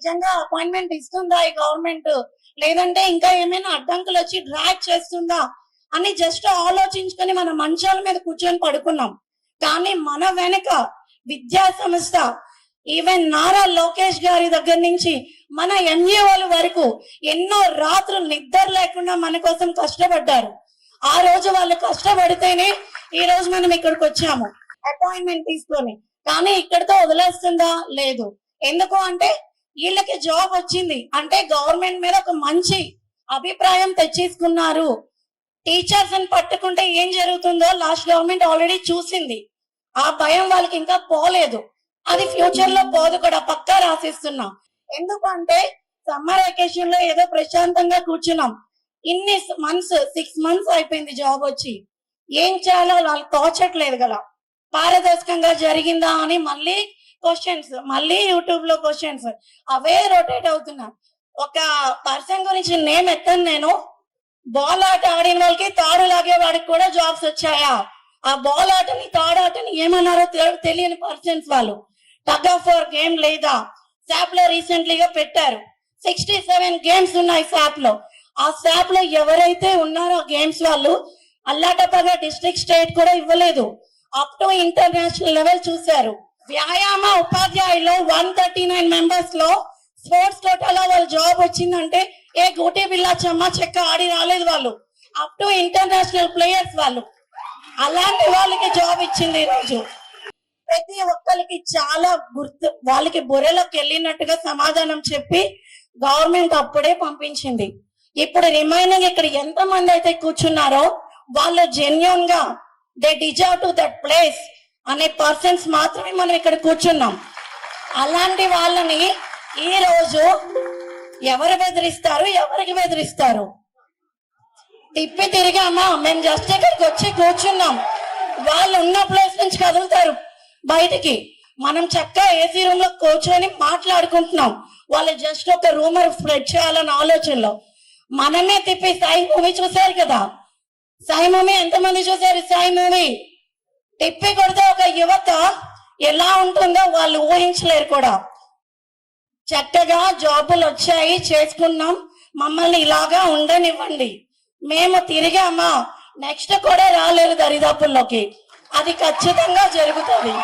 నిజంగా అపాయింట్మెంట్ ఇస్తుందా ఈ గవర్నమెంట్, లేదంటే ఇంకా ఏమైనా అడ్డంకులు వచ్చి డ్రాగ్ చేస్తుందా అని జస్ట్ ఆలోచించుకొని మన మంచాల మీద కూర్చొని పడుకున్నాం. కానీ మన వెనక విద్యా సంస్థ, ఈవెన్ నారా లోకేష్ గారి దగ్గర నుంచి మన ఎంఈఓల వరకు ఎన్నో రాత్రులు నిద్ర లేకుండా మన కోసం కష్టపడ్డారు. ఆ రోజు వాళ్ళు కష్టపడితేనే ఈ రోజు మనం ఇక్కడికి వచ్చాము అపాయింట్మెంట్ తీసుకొని. కానీ ఇక్కడితో వదిలేస్తుందా? లేదు. ఎందుకు అంటే వీళ్ళకి జాబ్ వచ్చింది అంటే గవర్నమెంట్ మీద ఒక మంచి అభిప్రాయం తెచ్చేసుకున్నారు. టీచర్స్ అని పట్టుకుంటే ఏం జరుగుతుందో లాస్ట్ గవర్నమెంట్ ఆల్రెడీ చూసింది. ఆ భయం వాళ్ళకి ఇంకా పోలేదు. అది ఫ్యూచర్ లో పోదు కూడా, పక్కా రాసిస్తున్నా. ఎందుకంటే సమ్మర్ వెకేషన్ లో ఏదో ప్రశాంతంగా కూర్చున్నాం. ఇన్ని మంత్స్ 6 months అయిపోయింది జాబ్ వచ్చి. ఏం చేయాలో వాళ్ళకి తోచట్లేదు కదా. పారదర్శకంగా జరిగిందా అని మళ్ళీ క్వశ్చన్స్, మళ్ళీ యూట్యూబ్ లో క్వశ్చన్స్ అవే రొటేట్ అవుతున్నా. ఒక పర్సన్ గురించి నేమ్ ఎత్తాను నేను. బాల్ ఆట ఆడిన వాళ్ళకి తాడు లాగే వాడికి కూడా జాబ్స్ వచ్చాయా? ఆ బాల్ ఆటని తాడు ఆటని ఏమన్నారో తెలియని పర్సన్స్ వాళ్ళు. టగ్ ఆఫ్ వార్ గేమ్ లేదా? శాప్ లో రీసెంట్లీగా పెట్టారు. 67 గేమ్స్ ఉన్నాయి శాప్ లో. ఆ శాప్ లో ఎవరైతే ఉన్నారో గేమ్స్ వాళ్ళు అల్లాటప్పగా డిస్ట్రిక్ట్ స్టేట్ కూడా ఇవ్వలేదు, అప్ టు ఇంటర్నేషనల్ లెవెల్ చూశారు. వ్యాయామ ఉపాధ్యాయులు 139 మెంబర్స్ లో స్పోర్ట్స్ కోటాలో వాళ్ళ జాబ్ వచ్చిందంటే ఏ గోటి బిల్లా చెమ్మ చెక్క ఆడి రాలేదు వాళ్ళు, అప్ టు ఇంటర్నేషనల్ ప్లేయర్స్ వాళ్ళు. అలాంటి వాళ్ళకి జాబ్ ఇచ్చింది ఈ రోజు. ప్రతి ఒక్కరికి చాలా గుర్తు, వాళ్ళకి బుర్రలోకి వెళ్ళినట్టుగా సమాధానం చెప్పి గవర్నమెంట్ అప్పుడే పంపించింది. ఇప్పుడు రిమైనింగ్ ఇక్కడ ఎంత మంది అయితే కూర్చున్నారో వాళ్ళు జెన్యూన్ గా they deserve to that place అనే పర్సన్స్ మాత్రమే మనం ఇక్కడ కూర్చున్నాం. అలాంటి వాళ్ళని ఈ రోజు ఎవరు బెదిరిస్తారు? ఎవరికి బెదిరిస్తారు? తిప్పి తిరిగామా? మేము జస్ట్ ఇక్కడికి వచ్చి కూర్చున్నాం. వాళ్ళు ఉన్న ప్లేస్ నుంచి కదులుతారు బయటికి. మనం చక్కగా ఏసీ రూమ్ లో కూర్చొని మాట్లాడుకుంటున్నాం. వాళ్ళు జస్ట్ ఒక రూమర్ స్ప్రెడ్ చేయాలన్న ఆలోచనలో. మనమే తిప్పి సాయి మూవీ చూశారు కదా, సాయి మూవీ ఎంతమంది చూశారు? సాయి మూవీ తిప్పి కొడితే ఒక యువత ఎలా ఉంటుందో వాళ్ళు ఊహించలేరు కూడా. చక్కగా జాబులు వచ్చాయి, చేసుకున్నాం, మమ్మల్ని ఇలాగా ఉండనివ్వండి. మేము తిరిగామా, నెక్స్ట్ కూడా రాలేరు దరిదాపుల్లోకి. అది ఖచ్చితంగా జరుగుతుంది.